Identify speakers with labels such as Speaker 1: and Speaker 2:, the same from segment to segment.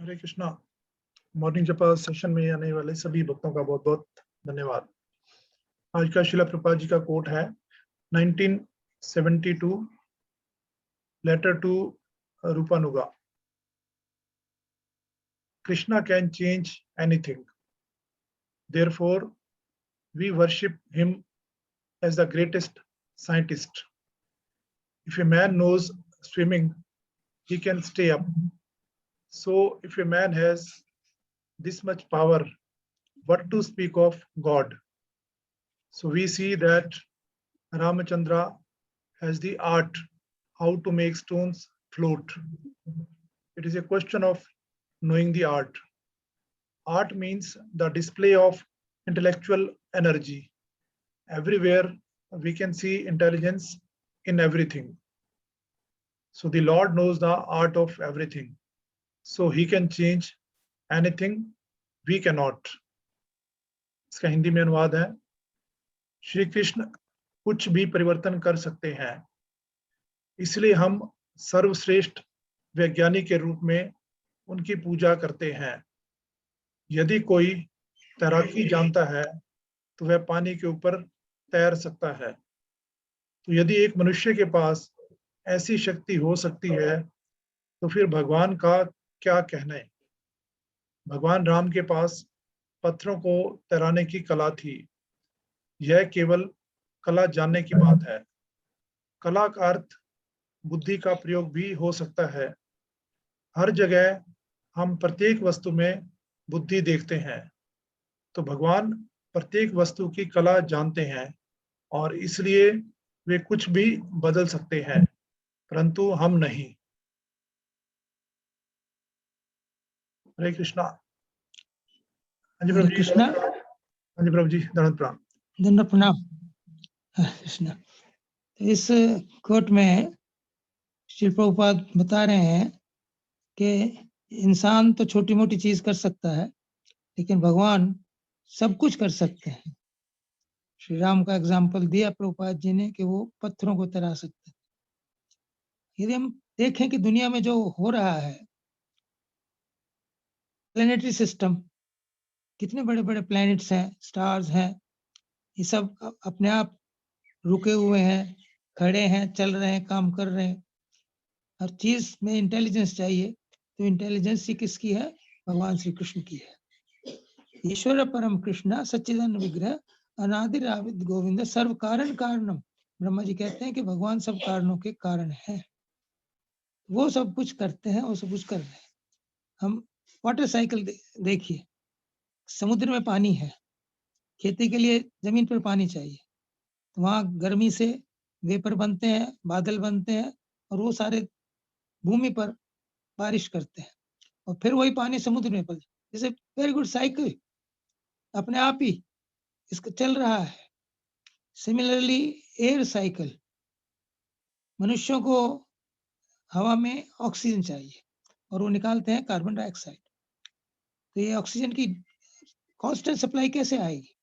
Speaker 1: हरे Krishna. Morning जपा session में आने वाले सभी भक्तों का बहुत बहुत धन्यवाद। आज का शिला प्रभुपाद जी का कोट है 1972 letter to Rupanuga. Krishna can change anything. Therefore, we worship him as the greatest scientist. If a man knows swimming, he can stay up. So, if a man has this much power, what to speak of God? So, we see that Ramachandra has the art how to make stones float. It is a question of knowing the art. Art means the display of intellectual energy. Everywhere we can see intelligence in everything. So the Lord knows the art of everything. So he can change anything, we cannot. इसका हिंदी में अनुवाद है, श्री कृष्ण कुछ भी परिवर्तन कर सकते हैं, इसलिए हम सर्वश्रेष्ठ वैज्ञानिक के रूप में उनकी पूजा करते हैं। यदि कोई तैराकी जानता है तो वह पानी के ऊपर तैर सकता है। तो यदि एक मनुष्य के पास ऐसी शक्ति हो सकती है तो फिर भगवान का क्या कहने। भगवान राम के पास पत्थरों को तैराने की कला थी। यह केवल कला जानने की बात है। कला का अर्थ बुद्धि का प्रयोग भी हो सकता है। हर जगह हम प्रत्येक वस्तु में बुद्धि देखते हैं। तो भगवान प्रत्येक वस्तु की कला जानते हैं और इसलिए वे कुछ भी बदल सकते हैं, परंतु हम नहीं। हरे कृष्णा। हाँ जी प्रभु जी।
Speaker 2: कृष्णा।
Speaker 1: हाँ जी प्रभु जी, दंडवत प्रणाम।
Speaker 2: दंडवत प्रणाम। कृष्णा। इस कोट में श्री प्रभुपाद बता रहे हैं कि इंसान तो छोटी मोटी चीज कर सकता है, लेकिन भगवान सब कुछ कर सकते हैं। श्री राम का एग्जाम्पल दिया प्रभुपाद जी ने कि वो पत्थरों को तैरा सकते हैं। यदि हम देखें कि दुनिया में जो हो रहा है, प्लेनेटरी सिस्टम, कितने बड़े बड़े प्लैनेट्स हैं, स्टार्स हैं, ये सब अपने आप रुके हुए हैं, खड़े हैं, चल रहे हैं, काम कर रहे हैं। हर चीज में इंटेलिजेंस चाहिए, तो इंटेलिजेंस ही किसकी है? भगवान श्री कृष्ण की है। ईश्वर परम कृष्ण सच्चिदानंद विग्रह अनादिर आविद गोविंद सर्व कारण कारणम। ब्रह्मा जी कहते हैं कि भगवान सब कारणों के कारण है, वो सब कुछ करते हैं और सब कुछ कर रहे हैं। हम वाटर साइकिल देखिए, समुद्र में पानी है, खेती के लिए जमीन पर पानी चाहिए, तो वहां गर्मी से वेपर बनते हैं, बादल बनते हैं और वो सारे भूमि पर बारिश करते हैं और फिर वही पानी समुद्र में पड़, जैसे वेरी गुड साइकिल अपने आप ही इसका चल रहा है। सिमिलरली एयर साइकिल, मनुष्यों को हवा में ऑक्सीजन चाहिए और वो निकालते हैं कार्बन डाइऑक्साइड। तो ये ऑक्सीजन की कांस्टेंट सप्लाई कैसे आएगी?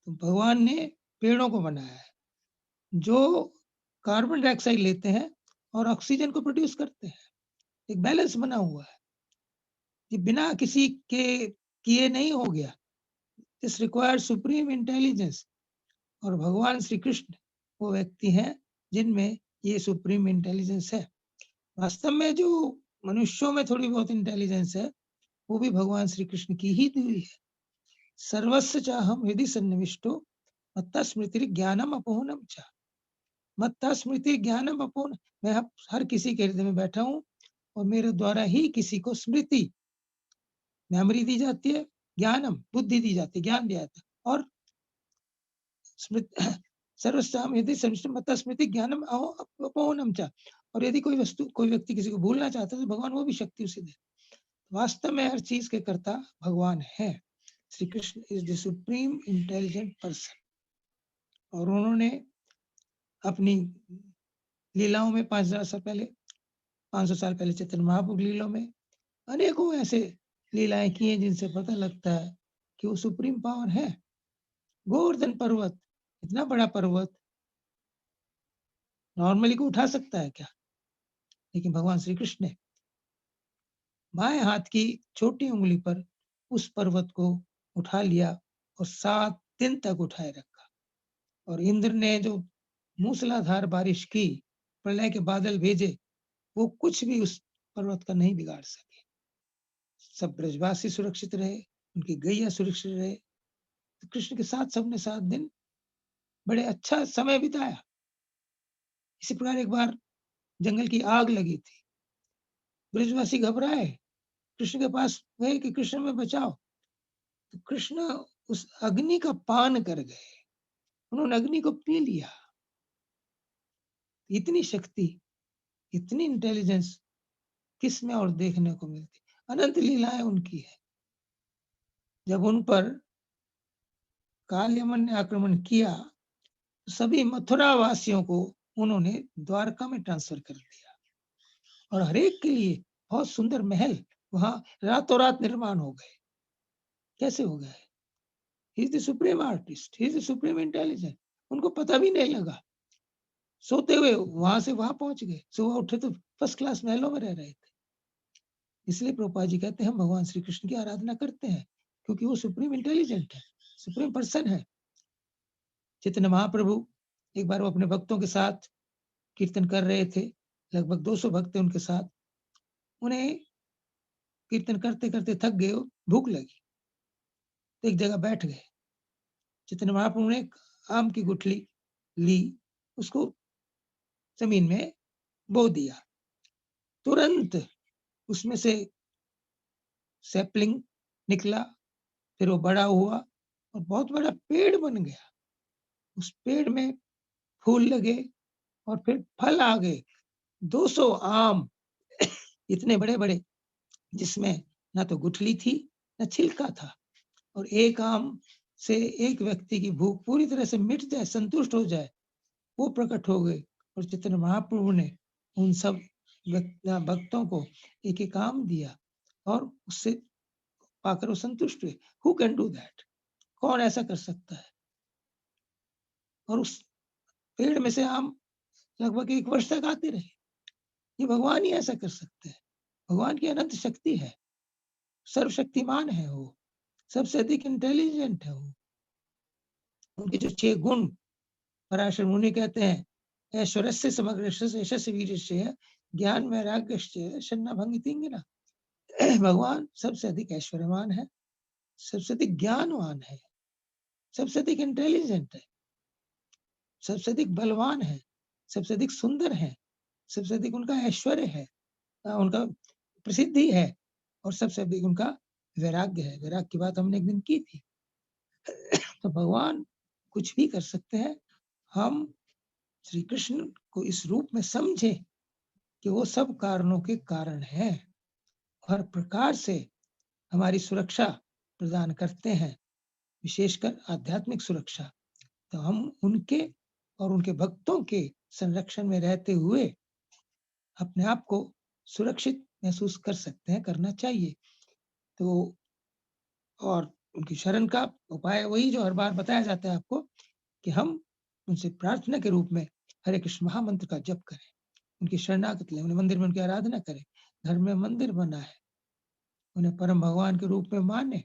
Speaker 2: तो भगवान ने पेड़ों को बनाया है जो कार्बन डाइऑक्साइड लेते हैं और ऑक्सीजन को प्रोड्यूस करते हैं। एक बैलेंस बना हुआ है, ये बिना किसी के किए नहीं हो गया। दिस रिक्वायर्ड सुप्रीम इंटेलिजेंस, और भगवान श्री कृष्ण वो व्यक्ति हैं जिनमें ये सुप्रीम इंटेलिजेंस है। वास्तव में जो मनुष्यों में थोड़ी बहुत इंटेलिजेंस है वो भी भगवान श्री कृष्ण की ही दी हुई है। सर्वस्व चाहम हृदि सन्निविष्टो मत्ता स्मृति ज्ञानम अपोहनम च। मत्ता स्मृति ज्ञानम अपोहन, मैं हर किसी के हृदय में बैठा हूँ और मेरे द्वारा ही किसी को स्मृति, मेमोरी दी जाती है, ज्ञानम बुद्धि दी जाती है, ज्ञान दिया जाता है। और सर्वस्व यदि मत्ता स्मृति ज्ञानम अपोहनम च, और यदि कोई व्यक्ति किसी को भूलना चाहता है तो भगवान वो भी शक्ति उसे दे। वास्तव में हर चीज के कर्ता भगवान है। Shri Krishna is the supreme intelligent person, और उन्होंने अपनी लीलाओं में 500 साल पहले चैतन्य महाप्रभु लीलाओं में अनेकों ऐसे लीलाएं की हैं जिनसे पता लगता है कि वो सुप्रीम पावर है। गोवर्धन पर्वत, इतना बड़ा पर्वत नॉर्मली को उठा सकता है क्या? लेकिन भगवान श्री कृष्ण ने बाएं हाथ की छोटी उंगली पर उस पर्वत को उठा लिया और 7 दिन तक उठाए रखा। और इंद्र ने जो मूसलाधार बारिश की, प्रलय के बादल भेजे, वो कुछ भी उस पर्वत का नहीं बिगाड़ सके। सब ब्रजवासी सुरक्षित रहे, उनकी गैया सुरक्षित रहे। तो कृष्ण के साथ सबने 7 दिन बड़े अच्छा समय बिताया। इसी प्रकार एक बार जंगल की आग लगी थी। ब्रजवासी घबराए, कृष्ण के पास गए कि कृष्ण में बचाओ। तो कृष्ण उस अग्नि का पान कर गए, उन्होंने अग्नि को पी लिया। इतनी शक्ति, इतनी इंटेलिजेंस किस में और देखने को मिलती। अनंत लीलाएं उनकी है। जब उन पर काल यमन ने आक्रमण किया, तो सभी मथुरा वासियों को उन्होंने द्वारका में ट्रांसफर कर दिया और हर एक के लिए बहुत सुंदर महल वहां रातों रात निर्माण हो गए। कैसे हो गए? He is the supreme artist, he is the supreme intelligent. उनको पता भी नहीं लगा, सोते हुए वहां से वहां पहुंच गए, सुबह उठे तो फर्स्ट क्लास महलों में रह रहे थे। इसलिए प्रभुपाद जी कहते हैं हम भगवान श्री कृष्ण की आराधना करते हैं, क्योंकि वो सुप्रीम इंटेलिजेंट है, सुप्रीम पर्सन है। चैतन्य महाप्रभु एक बार वो अपने भक्तों के साथ कीर्तन कर रहे थे, लगभग 200 भक्त थे उनके साथ। उन्हें कीर्तन करते करते थक गए, भूख लगी, तो एक जगह बैठ गए। चैतन्य महाप्रभु ने एक आम की गुठली ली, उसको जमीन में बो दिया। तुरंत उसमें से सैपलिंग निकला, फिर वो बड़ा हुआ और बहुत बड़ा पेड़ बन गया। उस पेड़ में फूल लगे और फिर फल आ गए। 200 आम इतने बड़े-बड़े, जिसमें ना तो गुठली थी, ना छिलका था। और एक आम से एक व्यक्ति की भूख पूरी तरह से मिट जाए, संतुष्ट हो जाए, वो प्रकट हो गए। और चैतन्य महाप्रभु ने उन सब भक्तों को एक-एक आम दिया और उससे पाकर वो संतुष्ट हुए। Who can do that? कौन ऐसा कर सकता है? और उस पेड़ में से आम लगभग 1 वर्ष तक आते रहे। ये भगवान ही ऐसा कर सकते हैं। भगवान की अनंत शक्ति है, सर्वशक्तिमान है वो, सबसे अधिक इंटेलिजेंट है वो। उनके जो 6 गुण पराशर मुनि कहते हैं, ऐश्वर्यस्य समग्र यशस्य वीर्यस्य ज्ञान वैराग्यस्य शन्नभंगितिंगिना। भगवान सबसे अधिक ऐश्वर्यवान है, सबसे अधिक ज्ञानवान है, सबसे अधिक इंटेलिजेंट है, सबसे अधिक बलवान है, सबसे अधिक सुंदर है, सबसे अधिक उनका ऐश्वर्य है, उनका प्रसिद्धि है और सबसे अधिक उनका वैराग्य है। वैराग्य की बात हमने एक दिन की थी। तो भगवान कुछ भी कर सकते हैं। हम श्री कृष्ण को इस रूप में समझें कि वो सब कारणों के कारण हैं, हर प्रकार से हमारी सुरक्षा प्रदान करते हैं, विशेषकर आध्यात्मिक सुरक्षा। तो हम उनके और उनके भक्तों के संरक्षण में रहते हुए अपने आप को सुरक्षित महसूस कर सकते हैं, करना चाहिए। तो और उनकी शरण का उपाय वही जो हर बार बताया जाता है आपको, कि हम उनसे प्रार्थना के रूप में हरे कृष्ण महामंत्र का जप करें, उनकी शरणागत लें, उन्हें मंदिर में उनकी आराधना करें, घर में मंदिर बनाएं, उन्हें परम भगवान के रूप में माने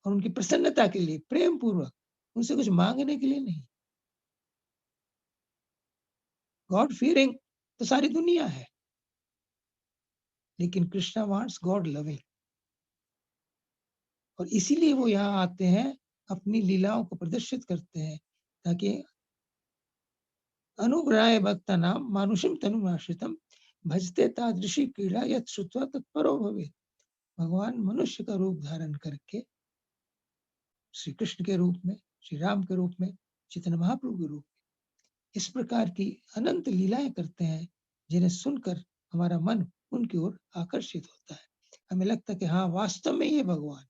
Speaker 2: और उनकी प्रसन्नता के लिए प्रेम पूर्वक, उनसे कुछ मांगने के लिए नहीं। गॉड फियरिंग तो सारी दुनिया है, लेकिन कृष्णा वांट्स गॉड लविंग। और इसीलिए वो यहाँ आते हैं, अपनी लीलाओं को प्रदर्शित करते हैं, ताकि अनुग्रहाय भक्तानां मानुषीं तनुमाश्रितं भजते तादृशी क्रीड़ा यत् श्रुत्वा तत्परो भवेत्। भगवान मनुष्य का रूप धारण करके श्री कृष्ण के रूप में, श्री राम के रूप में, चैतन्य महाप्रभु के रूप में इस प्रकार की अनंत लीलाएं करते हैं, जिन्हें सुनकर हमारा मन उनकी ओर आकर्षित होता है। हमें लगता है कि हाँ, वास्तव में ये भगवान।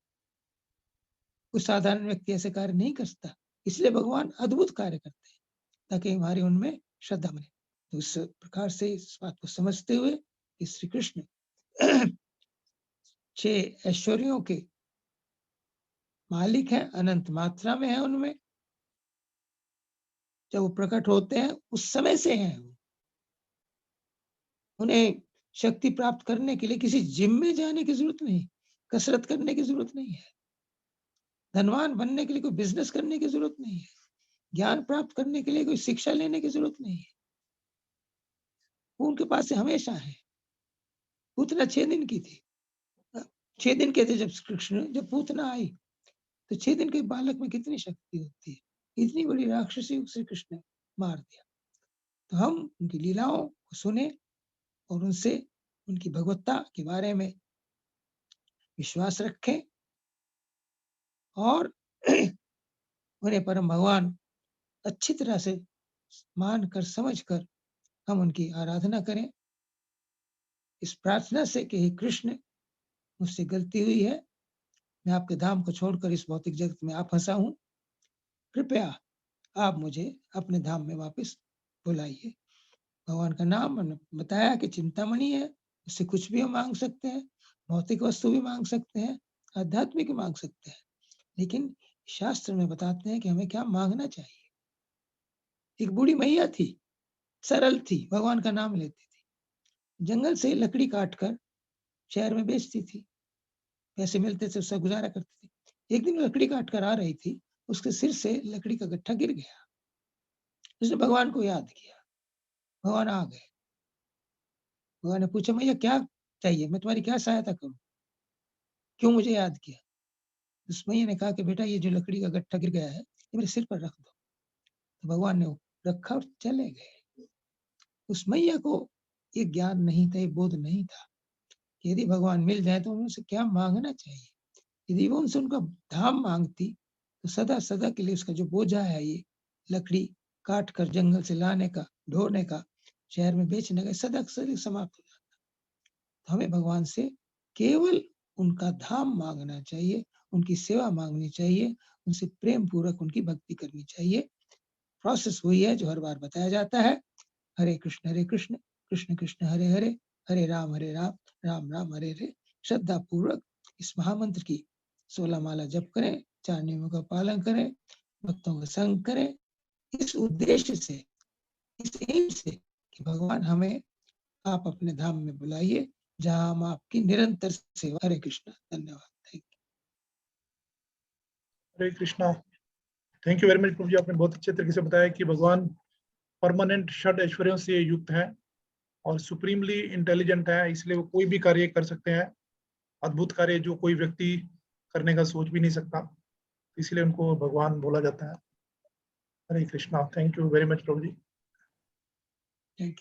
Speaker 2: कोई साधारण व्यक्ति ऐसे कार्य नहीं कर सकता, इसलिए भगवान अद्भुत कार्य करते हैं, ताकि हमारी उनमें श्रद्धा बने। तो इस प्रकार से इस बात को समझते हुए कि श्री कृष्ण 6 ऐश्वर्यों के मालिक हैं, अनंत मात्रा में है उनमें। जब वो प्रकट होते हैं, उस समय से हैं वो। उन्हें शक्ति प्राप्त करने के लिए किसी जिम में जाने की जरूरत नहीं, कसरत करने की जरूरत नहीं है, धनवान बनने के लिए कोई बिजनेस करने की जरूरत नहीं है, ज्ञान प्राप्त करने के लिए कोई शिक्षा लेने की जरूरत नहीं है। वो उनके पास से हमेशा है। पूतना 6 दिन की थी। 6 दिन के थे जब कृष्ण, जब पूतना आई तो 6 दिन के बालक में कितनी शक्ति होती है। इतनी बड़ी राक्षसी को श्री कृष्ण ने मार दिया। तो हम उनकी लीलाओं को सुने और उनसे उनकी भगवत्ता के बारे में विश्वास रखें और उन्हें परम भगवान अच्छी तरह से मान कर समझ कर हम उनकी आराधना करें, इस प्रार्थना से कि हे कृष्ण, मुझसे गलती हुई है, मैं आपके धाम को छोड़कर इस भौतिक जगत में आ फंसा हूं, कृपया आप मुझे अपने धाम में वापस बुलाइए। भगवान का नाम मैंने बताया कि चिंतामणि है, उससे कुछ भी हम मांग सकते हैं, भौतिक वस्तु भी मांग सकते हैं, आध्यात्मिक भी मांग सकते हैं, लेकिन शास्त्र में बताते हैं कि हमें क्या मांगना चाहिए। एक बूढ़ी मैया थी, सरल थी, भगवान का नाम लेती थी, जंगल से लकड़ी काटकर शहर में बेचती थी, पैसे मिलते थे उससे गुजारा करती थी। एक दिन लकड़ी काट कर आ रही थी, उसके सिर से लकड़ी का गट्ठा गिर गया। उसने भगवान को याद किया, भगवान आ गए। भगवान ने पूछा, मैया क्या चाहिए, मैं तुम्हारी क्या सहायता करूं, क्यों मुझे याद किया? उस मैया ने कहा कि बेटा ये जो लकड़ी का गट्ठा गिर गया है, ये मेरे सिर पर रख दो। तो भगवान ने वो रखा और चले गए। उस मैया को ये ज्ञान नहीं था, ये बोध नहीं था कि यदि भगवान मिल जाए तो उनसे क्या मांगना चाहिए। यदि वो उनसे उनका धाम मांगती तो सदा सदा के लिए उसका जो बोझा है, ये लकड़ी काट कर जंगल से लाने का, ढोने का, शहर में बेचने का, सदा सदा समाप्त हो जाता। तो हमें भगवान से केवल उनका धाम मांगना चाहिए, उनकी सेवा मांगनी चाहिए, उनसे प्रेम पूर्वक उनकी भक्ति करनी चाहिए। प्रोसेस वही है जो हर बार बताया जाता है, हरे कृष्ण कृष्ण कृष्ण हरे हरे, हरे राम राम राम हरे हरे। श्रद्धा पूर्वक इस महामंत्र की 16 माला जप करें, 4 नियमों का पालन करें, भक्तों का संग करें, इस उद्देश्य से, इस एम से कि भगवान हमें आप अपने धाम में बुलाइए, जहां हम आपकी निरंतर सेवा। हरे कृष्ण, धन्यवाद। Thank
Speaker 1: Hare Krishna. Thank you very much प्रभु जी, आपने बहुत अच्छे तरीके से बताया कि भगवान परमानेंट षड ऐश्वर्यों से युक्त हैं और सुप्रीमली इंटेलिजेंट है, इसलिए वो कोई भी कार्य कर सकते हैं, अद्भुत कार्य जो कोई व्यक्ति करने का सोच भी नहीं सकता, इसलिए उनको भगवान बोला जाता है। Hare Krishna. Thank you very much प्रभु जी।
Speaker 2: यू।